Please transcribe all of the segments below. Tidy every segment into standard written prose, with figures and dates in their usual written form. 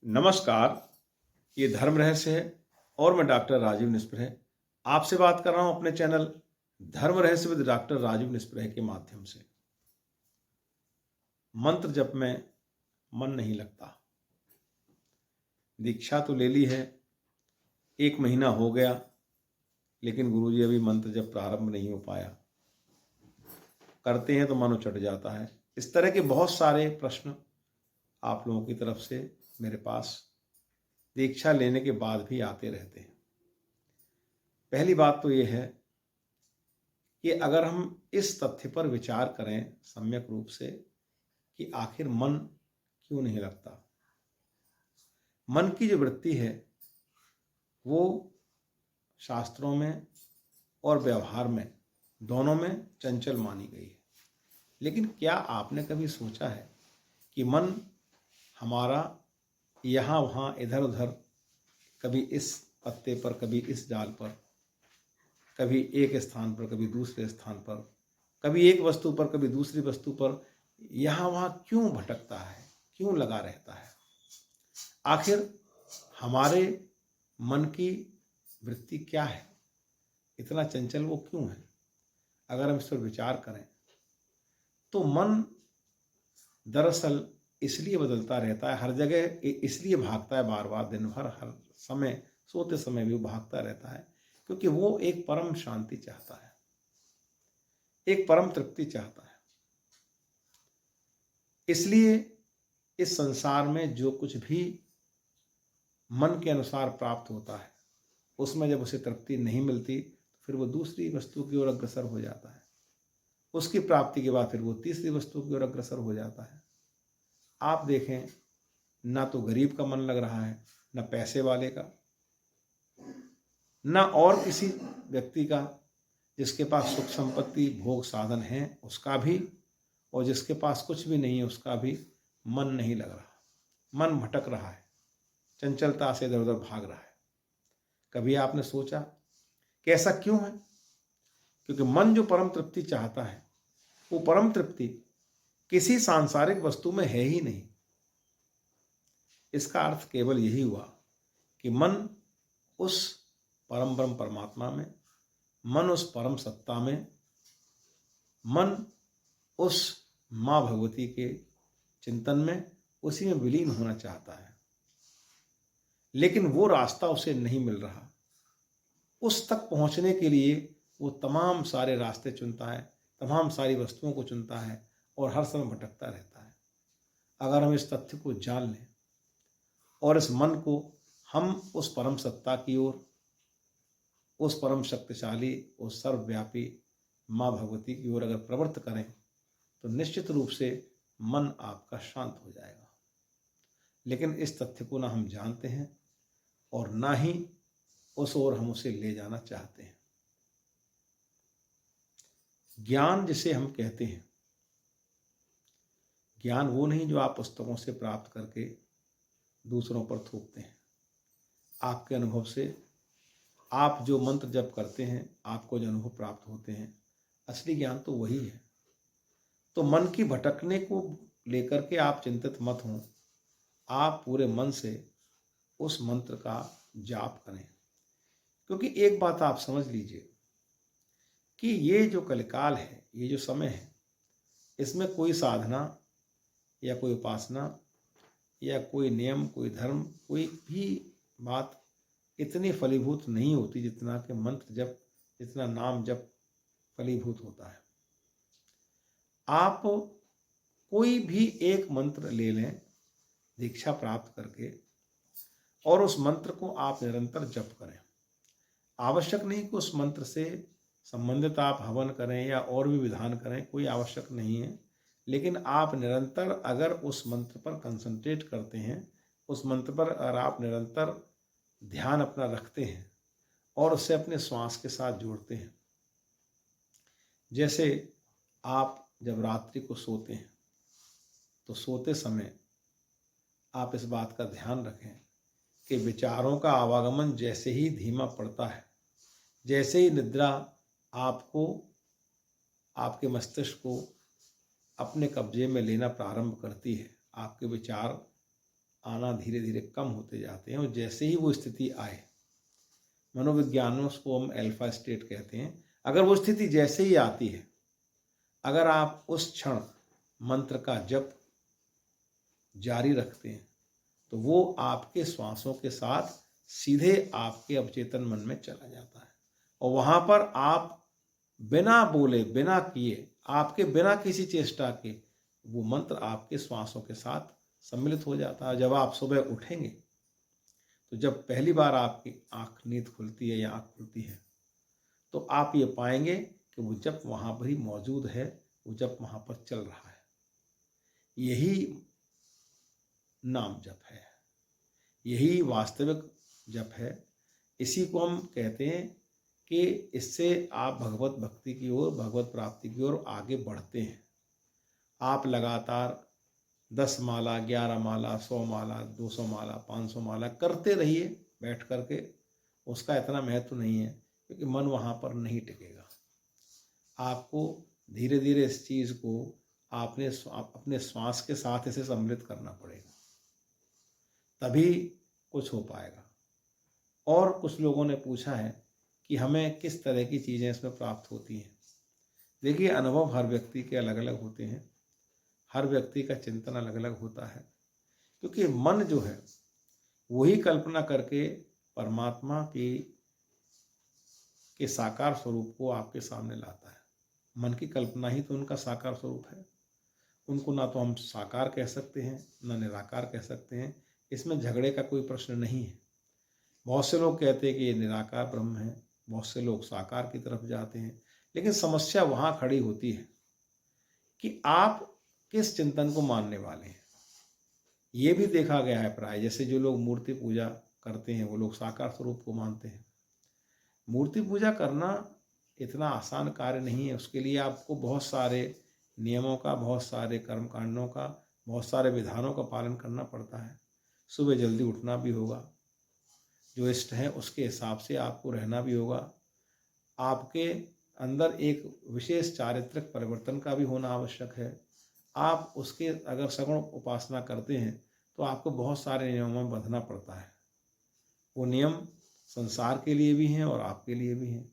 नमस्कार, ये धर्म रहस्य है और मैं डॉक्टर राजीव निस्पृह आपसे बात कर रहा हूँ अपने चैनल धर्म रहस्य विद डॉक्टर राजीव निस्पृह के माध्यम से। मंत्र जप में मन नहीं लगता। दीक्षा तो ले ली है, 1 महीना हो गया, लेकिन गुरुजी अभी मंत्र जप प्रारंभ नहीं हो पाया। करते हैं तो मन उचट जाता है। इस तरह के बहुत सारे प्रश्न आप लोगों की तरफ से मेरे पास दीक्षा लेने के बाद भी आते रहते हैं। पहली बात तो ये है कि अगर हम इस तथ्य पर विचार करें सम्यक रूप से कि आखिर मन क्यों नहीं लगता। मन की जो वृत्ति है वो शास्त्रों में और व्यवहार में दोनों में चंचल मानी गई है। लेकिन क्या आपने कभी सोचा है कि मन हमारा यहाँ वहाँ इधर उधर, कभी इस पत्ते पर, कभी इस डाल पर, कभी एक स्थान पर, कभी दूसरे स्थान पर, कभी एक वस्तु पर, कभी दूसरी वस्तु पर, यहाँ वहाँ क्यों भटकता है, क्यों लगा रहता है? आखिर हमारे मन की वृत्ति क्या है, इतना चंचल वो क्यों है? अगर हम इस पर विचार करें तो मन दरअसल इसलिए बदलता रहता है, हर जगह इसलिए भागता है, बार बार दिन भर, हर समय, सोते समय भी वो भागता रहता है, क्योंकि वो एक परम शांति चाहता है, एक परम तृप्ति चाहता है। इसलिए इस संसार में जो कुछ भी मन के अनुसार प्राप्त होता है, उसमें जब उसे तृप्ति नहीं मिलती तो फिर वो दूसरी वस्तु की ओर अग्रसर हो जाता है। उसकी प्राप्ति के बाद फिर वो तीसरी वस्तु की ओर अग्रसर हो जाता है। आप देखें, ना तो गरीब का मन लग रहा है, ना पैसे वाले का, ना और किसी व्यक्ति का, जिसके पास सुख संपत्ति भोग साधन है उसका भी, और जिसके पास कुछ भी नहीं है उसका भी मन नहीं लग रहा। मन भटक रहा है, चंचलता से इधर उधर भाग रहा है। कभी आपने सोचा कि ऐसा क्यों है? क्योंकि मन जो परम तृप्ति चाहता है वो परम तृप्ति किसी सांसारिक वस्तु में है ही नहीं। इसका अर्थ केवल यही हुआ कि मन उस परम ब्रह्म परमात्मा में, मन उस परम सत्ता में, मन उस माँ भगवती के चिंतन में, उसी में विलीन होना चाहता है। लेकिन वो रास्ता उसे नहीं मिल रहा। उस तक पहुंचने के लिए वो तमाम सारे रास्ते चुनता है, तमाम सारी वस्तुओं को चुनता है और हर समय भटकता रहता है। अगर हम इस तथ्य को जान लें और इस मन को हम उस परम सत्ता की ओर, उस परम शक्तिशाली, उस सर्वव्यापी माँ भगवती की ओर अगर प्रवृत्त करें तो निश्चित रूप से मन आपका शांत हो जाएगा। लेकिन इस तथ्य को ना हम जानते हैं और ना ही उस ओर हम उसे ले जाना चाहते हैं। ज्ञान जिसे हम कहते हैं, ज्ञान वो नहीं जो आप पुस्तकों से प्राप्त करके दूसरों पर थोपते हैं। आपके अनुभव से आप जो मंत्र जप करते हैं, आपको जो अनुभव प्राप्त होते हैं, असली ज्ञान तो वही है। तो मन की भटकने को लेकर के आप चिंतित मत हों। आप पूरे मन से उस मंत्र का जाप करें। क्योंकि एक बात आप समझ लीजिए कि ये जो कलिकाल है, ये जो समय है, इसमें कोई साधना या कोई उपासना या कोई नियम, कोई धर्म, कोई भी बात इतनी फलीभूत नहीं होती जितना कि मंत्र जप, जितना नाम जप फलीभूत होता है। आप कोई भी एक मंत्र ले लें दीक्षा प्राप्त करके और उस मंत्र को आप निरंतर जप करें। आवश्यक नहीं कि उस मंत्र से संबंधित आप हवन करें या और भी विधान करें, कोई आवश्यक नहीं है। लेकिन आप निरंतर अगर उस मंत्र पर कंसंट्रेट करते हैं, उस मंत्र पर अगर आप निरंतर ध्यान अपना रखते हैं और उसे अपने श्वास के साथ जोड़ते हैं, जैसे आप जब रात्रि को सोते हैं तो सोते समय आप इस बात का ध्यान रखें कि विचारों का आवागमन जैसे ही धीमा पड़ता है, जैसे ही निद्रा आपको, आपके मस्तिष्क को अपने कब्जे में लेना प्रारंभ करती है, आपके विचार आना धीरे धीरे कम होते जाते हैं। और जैसे ही वो स्थिति आए, मनोविज्ञान में उसको हम अल्फा स्टेट कहते हैं, अगर वो स्थिति जैसे ही आती है, अगर आप उस क्षण मंत्र का जप जारी रखते हैं तो वो आपके श्वासों के साथ सीधे आपके अवचेतन मन में चला जाता है। और वहाँ पर आप बिना बोले, बिना किए, आपके बिना किसी चेष्टा के वो मंत्र आपके श्वासों के साथ सम्मिलित हो जाता है। जब आप सुबह उठेंगे तो जब पहली बार आपकी आँख नींद खुलती है या आँख खुलती है तो आप ये पाएंगे कि वो जप वहाँ पर ही मौजूद है, वो जप वहाँ पर चल रहा है। यही नाम जप है, यही वास्तविक जप है। इसी को हम कहते हैं कि इससे आप भगवत भक्ति की ओर, भगवत प्राप्ति की ओर आगे बढ़ते हैं। आप लगातार 10 माला, 11 माला, 100 माला, 200 माला, 500 माला करते रहिए बैठ करके। उसका इतना महत्व नहीं है क्योंकि मन वहाँ पर नहीं टिकेगा। आपको धीरे धीरे इस चीज़ को आपने अपने श्वास के साथ इसे सम्मिलित करना पड़ेगा, तभी कुछ हो पाएगा। और कुछ लोगों ने पूछा है कि हमें किस तरह की चीज़ें इसमें प्राप्त होती हैं। देखिए, अनुभव हर व्यक्ति के अलग अलग होते हैं, हर व्यक्ति का चिंतन अलग अलग होता है, क्योंकि मन जो है वही कल्पना करके परमात्मा के साकार स्वरूप को आपके सामने लाता है। मन की कल्पना ही तो उनका साकार स्वरूप है। उनको ना तो हम साकार कह सकते हैं, ना निराकार कह सकते हैं। इसमें झगड़े का कोई प्रश्न नहीं है। बहुत से लोग कहते हैं कि ये निराकार ब्रह्म है, बहुत से लोग साकार की तरफ जाते हैं। लेकिन समस्या वहाँ खड़ी होती है कि आप किस चिंतन को मानने वाले हैं। ये भी देखा गया है प्राय, जैसे जो लोग मूर्ति पूजा करते हैं वो लोग साकार स्वरूप को मानते हैं। मूर्ति पूजा करना इतना आसान कार्य नहीं है। उसके लिए आपको बहुत सारे नियमों का, बहुत सारे कर्मकांडों का, बहुत सारे विधानों का पालन करना पड़ता है। सुबह जल्दी उठना भी होगा, जो इष्ट है उसके हिसाब से आपको रहना भी होगा। आपके अंदर एक विशेष चारित्रिक परिवर्तन का भी होना आवश्यक है। आप उसके अगर सगुण उपासना करते हैं तो आपको बहुत सारे नियमों में बंधना पड़ता है। वो नियम संसार के लिए भी हैं और आपके लिए भी हैं।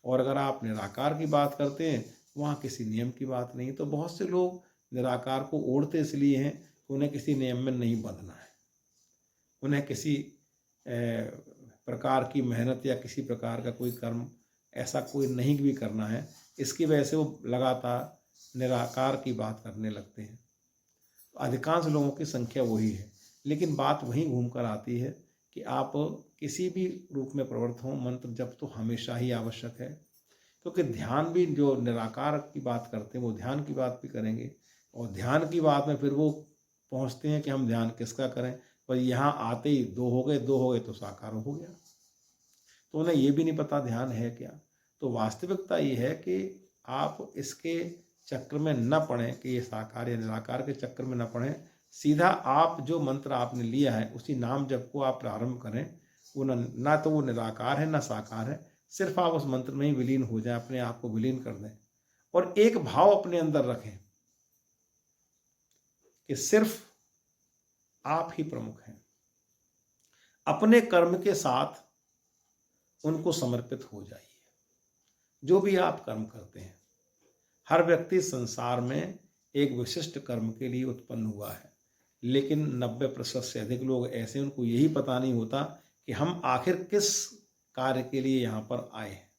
और अगर आप निराकार की बात करते हैं, वहाँ किसी नियम की बात नहीं। तो बहुत से लोग निराकार को ओढ़ते इसलिए हैं कि उन्हें किसी नियम में नहीं बंधना है, उन्हें किसी प्रकार की मेहनत या किसी प्रकार का कोई कर्म ऐसा कोई नहीं भी करना है। इसकी वजह से वो लगातार निराकार की बात करने लगते हैं। अधिकांश लोगों की संख्या वही है। लेकिन बात वहीं घूम कर आती है कि आप किसी भी रूप में प्रवृत्त हों, मंत्र जप तो हमेशा ही आवश्यक है। क्योंकि ध्यान भी, जो निराकार की बात करते हैं वो ध्यान की बात भी करेंगे, और ध्यान की बात में फिर वो पहुंचते हैं कि हम ध्यान किसका करें। पर यहाँ आते ही 2 हो गए तो साकार हो गया। तो उन्हें ये भी नहीं पता ध्यान है क्या। तो वास्तविकता ये है कि आप इसके चक्र में न पड़ें कि ये साकार या निराकार के चक्र में न पड़ें। सीधा आप जो मंत्र आपने लिया है उसी नाम जप को आप प्रारंभ करें। वो ना तो वो निराकार है ना साकार है, सिर्फ आप उस मंत्र में ही विलीन हो जाएं, अपने आप को विलीन कर दें। और एक भाव अपने अंदर रखें कि सिर्फ आप ही प्रमुख हैं। अपने कर्म के साथ उनको समर्पित हो जाइए। जो भी आप कर्म करते हैं, हर व्यक्ति संसार में एक विशिष्ट कर्म के लिए उत्पन्न हुआ है, लेकिन 90% से अधिक लोग ऐसे, उनको यही पता नहीं होता कि हम आखिर किस कार्य के लिए यहाँ पर आए हैं,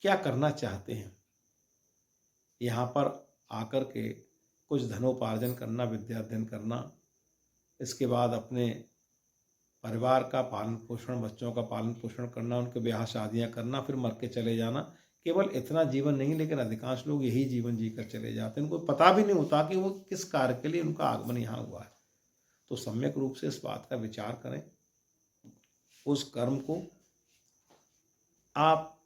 क्या करना चाहते हैं। यहाँ पर आकर के कुछ धनोपार्जन करना, विद्या अध्ययन करना, इसके बाद अपने परिवार का पालन पोषण, बच्चों का पालन पोषण करना, उनके ब्याह शादियाँ करना, फिर मर के चले जाना, केवल इतना जीवन नहीं। लेकिन अधिकांश लोग यही जीवन जीकर चले जाते हैं। उनको पता भी नहीं होता कि वो किस कार्य के लिए उनका आगमन यहाँ हुआ है। तो सम्यक रूप से इस बात का विचार करें, उस कर्म को आप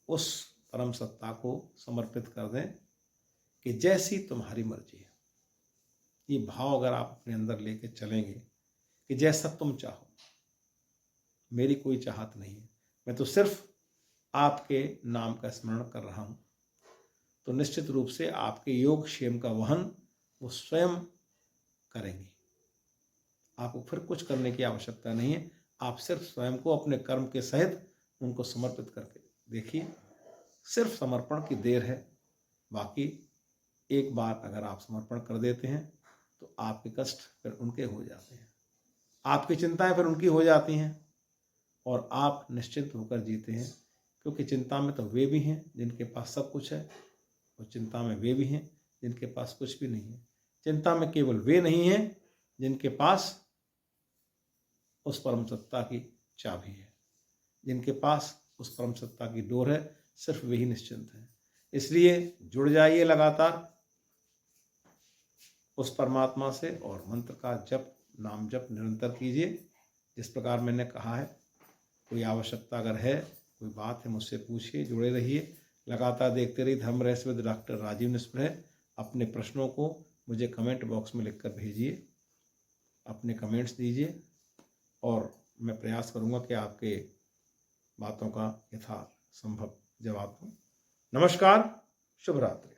उस परम सत्ता को समर्पित कर दें कि जैसी तुम्हारी मर्जी है। ये भाव अगर आप अपने अंदर लेके चलेंगे कि जैसा तुम चाहो, मेरी कोई चाहत नहीं है, मैं तो सिर्फ आपके नाम का स्मरण कर रहा हूँ, तो निश्चित रूप से आपके योग क्षेम का वहन वो स्वयं करेंगे। आपको फिर कुछ करने की आवश्यकता नहीं है। आप सिर्फ स्वयं को अपने कर्म के सहित उनको समर्पित करके देखिए, सिर्फ समर्पण की देर है। बाकी एक बार अगर आप समर्पण कर देते हैं तो आपके कष्ट फिर उनके हो जाते हैं, आपकी चिंताएं फिर उनकी हो जाती हैं और आप निश्चिंत होकर जीते हैं। क्योंकि चिंता में तो वे भी हैं जिनके पास सब कुछ है और चिंता में वे भी हैं जिनके पास कुछ भी नहीं है। चिंता में केवल वे नहीं हैं जिनके पास उस परम सत्ता की चाबी है, जिनके पास उस परम सत्ता की डोर है, सिर्फ वे ही निश्चिंत हैं। इसलिए जुड़ जाइए लगातार उस परमात्मा से और मंत्र का जप, नाम जप निरंतर कीजिए। जिस प्रकार मैंने कहा है, कोई आवश्यकता अगर है, कोई बात है, मुझसे पूछिए, जुड़े रहिए। लगातार देखते रहिए धर्म रहस्य विद डॉक्टर राजीव निस्पृह। अपने प्रश्नों को मुझे कमेंट बॉक्स में लिखकर भेजिए, अपने कमेंट्स दीजिए और मैं प्रयास करूंगा कि आपके बातों का यथासंभव जवाब दूं। नमस्कार, शुभ रात्रि।